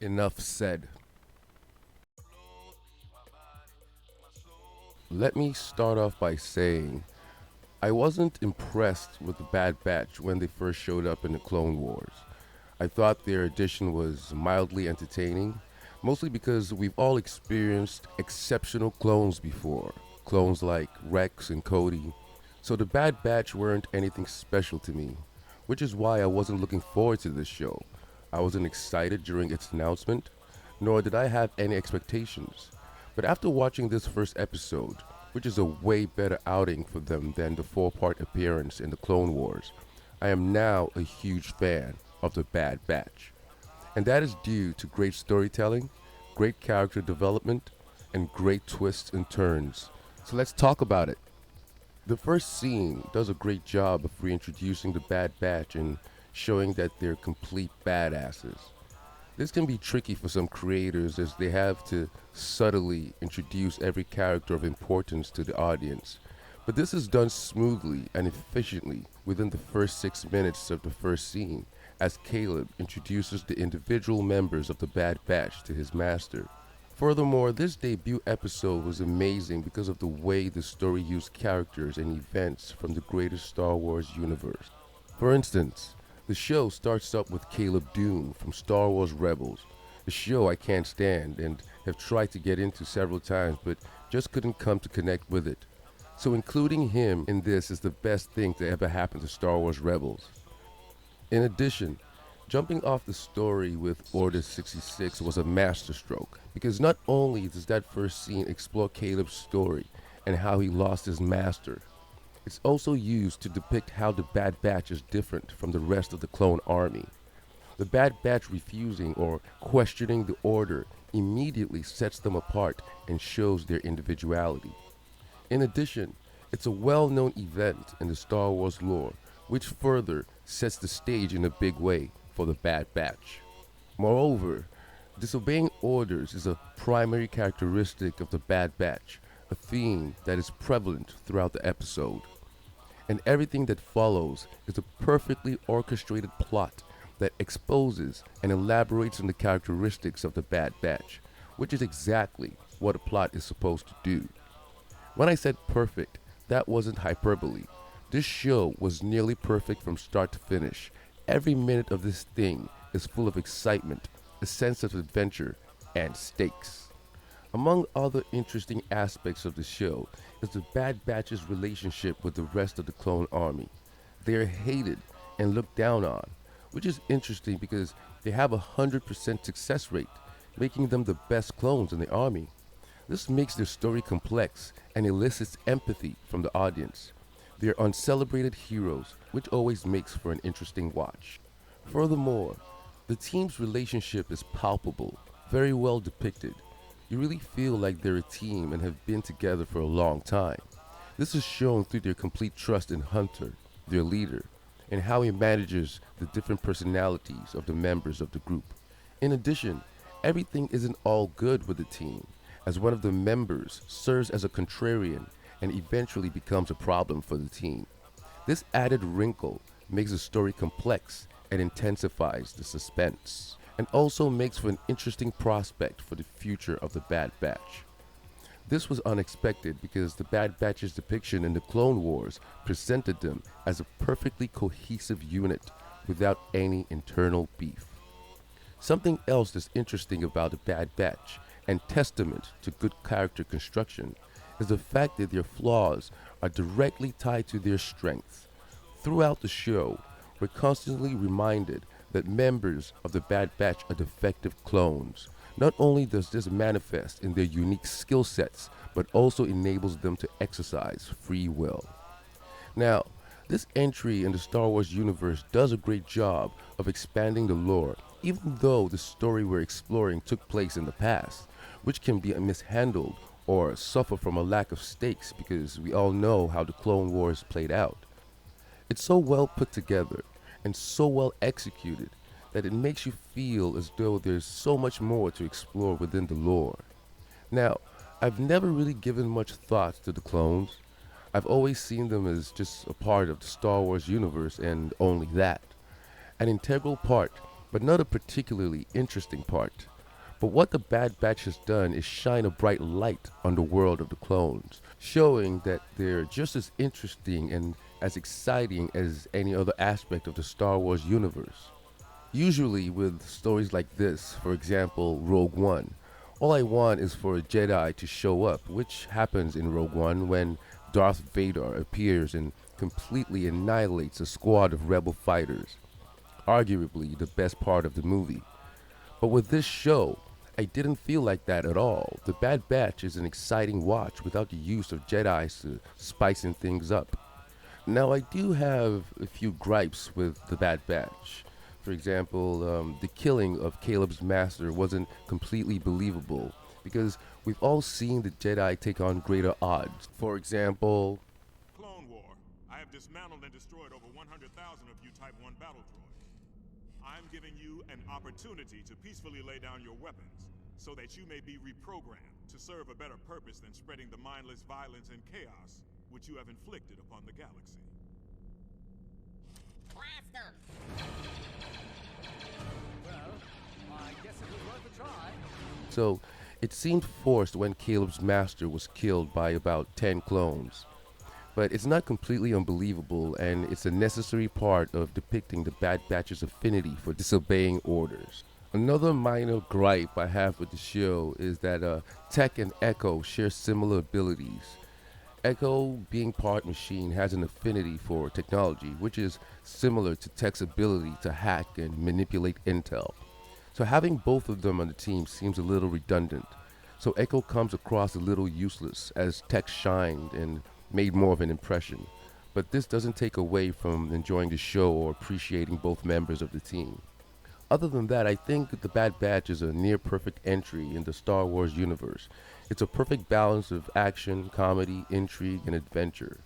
Enough said. Let me start off by saying I wasn't impressed with the Bad Batch when they first showed up in the Clone Wars. I thought their addition was mildly entertaining, mostly because we've all experienced exceptional clones before. Clones like Rex and Cody. So the Bad Batch weren't anything special to me, which is why I wasn't looking forward to this show. I wasn't excited during its announcement, nor did I have any expectations. But after watching this first episode, which is a way better outing for them than the four-part appearance in the Clone Wars, I am now a huge fan of the Bad Batch. And that is due to great storytelling, great character development, and great twists and turns. So let's talk about it. The first scene does a great job of reintroducing the Bad Batch and showing that they're complete badasses. This can be tricky for some creators as they have to subtly introduce every character of importance to the audience. But this is done smoothly and efficiently within the first 6 minutes of the first scene, as Caleb introduces the individual members of the Bad Batch to his master. Furthermore, this debut episode was amazing because of the way the story used characters and events from the greater Star Wars universe. For instance, the show starts up with Caleb Dune from Star Wars Rebels, a show I can't stand and have tried to get into several times but just couldn't come to connect with it. So including him in this is the best thing to ever happen to Star Wars Rebels. In addition, jumping off the story with Order 66 was a masterstroke because not only does that first scene explore Caleb's story and how he lost his master, it's also used to depict how the Bad Batch is different from the rest of the clone army. The Bad Batch refusing or questioning the order immediately sets them apart and shows their individuality. In addition, it's a well-known event in the Star Wars lore, which further sets the stage in a big way for the Bad Batch. Moreover, disobeying orders is a primary characteristic of the Bad Batch, a theme that is prevalent throughout the episode. And everything that follows is a perfectly orchestrated plot that exposes and elaborates on the characteristics of the Bad Batch, which is exactly what a plot is supposed to do. When I said perfect, that wasn't hyperbole. This show was nearly perfect from start to finish. Every minute of this thing is full of excitement, a sense of adventure, and stakes. Among other interesting aspects of the show is the Bad Batch's relationship with the rest of the clone army. They are hated and looked down on, which is interesting because they have a 100% success rate, making them the best clones in the army. This makes their story complex and elicits empathy from the audience. They are uncelebrated heroes, which always makes for an interesting watch. Furthermore, the team's relationship is palpable, very well depicted. You really feel like they're a team and have been together for a long time. This is shown through their complete trust in Hunter, their leader, and how he manages the different personalities of the members of the group. In addition, everything isn't all good with the team, as one of the members serves as a contrarian and eventually becomes a problem for the team. This added wrinkle makes the story complex and intensifies the suspense, and also makes for an interesting prospect for the future of the Bad Batch. This was unexpected because the Bad Batch's depiction in the Clone Wars presented them as a perfectly cohesive unit without any internal beef. Something else that's interesting about the Bad Batch and testament to good character construction is the fact that their flaws are directly tied to their strengths. Throughout the show, we're constantly reminded that members of the Bad Batch are defective clones. Not only does this manifest in their unique skill sets, but also enables them to exercise free will. Now, this entry in the Star Wars universe does a great job of expanding the lore, even though the story we're exploring took place in the past, which can be mishandled or suffer from a lack of stakes because we all know how the Clone Wars played out. It's so well put together and so well executed that it makes you feel as though there's so much more to explore within the lore. Now, I've never really given much thought to the clones. I've always seen them as just a part of the Star Wars universe and only that. An integral part, but not a particularly interesting part. But what the Bad Batch has done is shine a bright light on the world of the clones, showing that they're just as interesting and as exciting as any other aspect of the Star Wars universe. Usually, with stories like this, for example, Rogue One, all I want is for a Jedi to show up, which happens in Rogue One when Darth Vader appears and completely annihilates a squad of rebel fighters, arguably the best part of the movie. But with this show, I didn't feel like that at all. The Bad Batch is an exciting watch without the use of Jedi's to spicing things up. Now, I do have a few gripes with the Bad Batch. For example, the killing of Caleb's master wasn't completely believable because we've all seen the Jedi take on greater odds. For example, Clone War. I have dismantled and destroyed over 100,000 of you Type 1 battle droids. I'm giving you an opportunity to peacefully lay down your weapons so that you may be reprogrammed to serve a better purpose than spreading the mindless violence and chaos which you have inflicted upon the galaxy. Blast him! Well, I guess it was worth a try. so it seemed forced when Caleb's master was killed by about 10 clones. But it's not completely unbelievable, and it's a necessary part of depicting the Bad Batch's affinity for disobeying orders. Another minor gripe I have with the show is that Tech and Echo share similar abilities. Echo, being part machine, has an affinity for technology, which is similar to Tech's ability to hack and manipulate intel. So having both of them on the team seems a little redundant. So Echo comes across a little useless as Tech shined and made more of an impression. But this doesn't take away from enjoying the show or appreciating both members of the team. Other than that, I think The Bad Batch is a near perfect entry in the Star Wars universe. It's a perfect balance of action, comedy, intrigue, and adventure.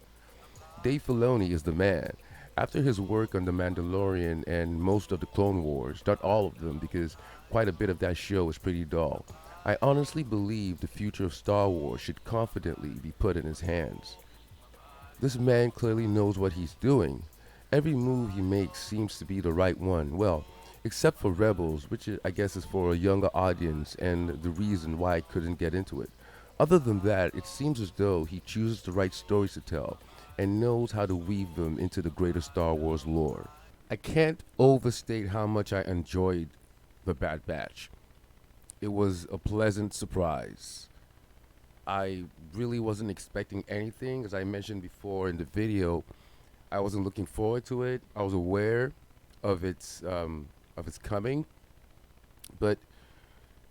Dave Filoni is the man. After his work on The Mandalorian and most of the Clone Wars, not all of them because quite a bit of that show is pretty dull, I honestly believe the future of Star Wars should confidently be put in his hands. This man clearly knows what he's doing. Every move he makes seems to be the right one. Well, except for Rebels, which I guess is for a younger audience and the reason why I couldn't get into it. Other than that, it seems as though he chooses the right stories to tell and knows how to weave them into the greater Star Wars lore. I can't overstate how much I enjoyed The Bad Batch. It was a pleasant surprise. I really wasn't expecting anything. As I mentioned before in the video, I wasn't looking forward to it. I was aware of its coming, but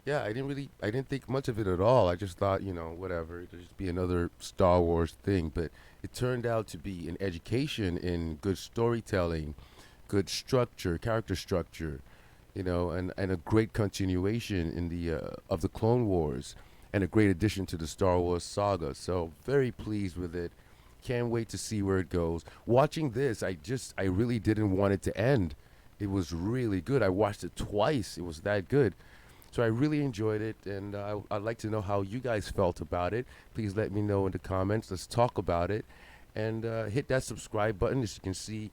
yeah, I didn't think much of it at all. I just thought, whatever, it'll just be another Star Wars thing. But it turned out to be an education in good storytelling, good structure, character structure, and a great continuation in the of the Clone Wars, and a great addition to the Star Wars saga. So very pleased with it. Can't wait to see where it goes. Watching this, I really didn't want it to end. It was really good. I watched it twice. It was that good. So I really enjoyed it, and I'd like to know how you guys felt about it. Please let me know in the comments. Let's talk about it, and hit that subscribe button. As you can see,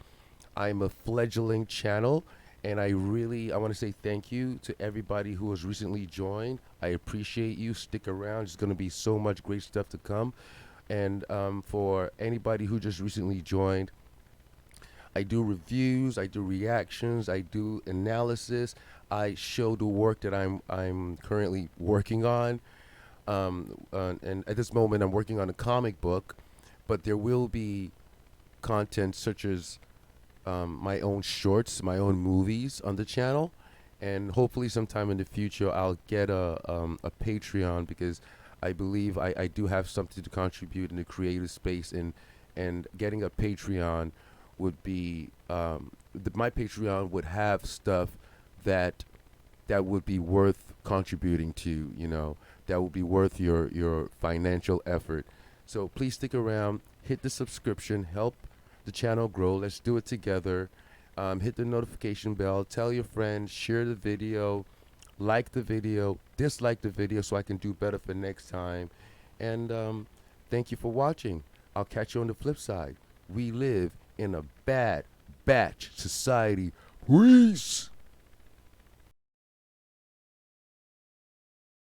I'm a fledgling channel, and I want to say thank you to everybody who has recently joined. I appreciate you. Stick around. There's going to be so much great stuff to come. And for anybody who just recently joined, I do reviews, I do reactions, I do analysis. I show the work that I'm currently working on. And at this moment, I'm working on a comic book, but there will be content such as my own shorts, my own movies on the channel, and hopefully sometime in the future I'll get a Patreon because I believe I do have something to contribute in the creative space, and getting a Patreon would be my Patreon would have stuff that would be worth contributing to, that would be worth your financial effort. So please stick around, hit the subscription, help the channel grow. Let's do it together. Hit the notification bell, tell your friends, share the video, like the video, dislike the video so I can do better for next time. And thank you for watching. I'll catch you on the flip side. We live in a bad batch society. Peace.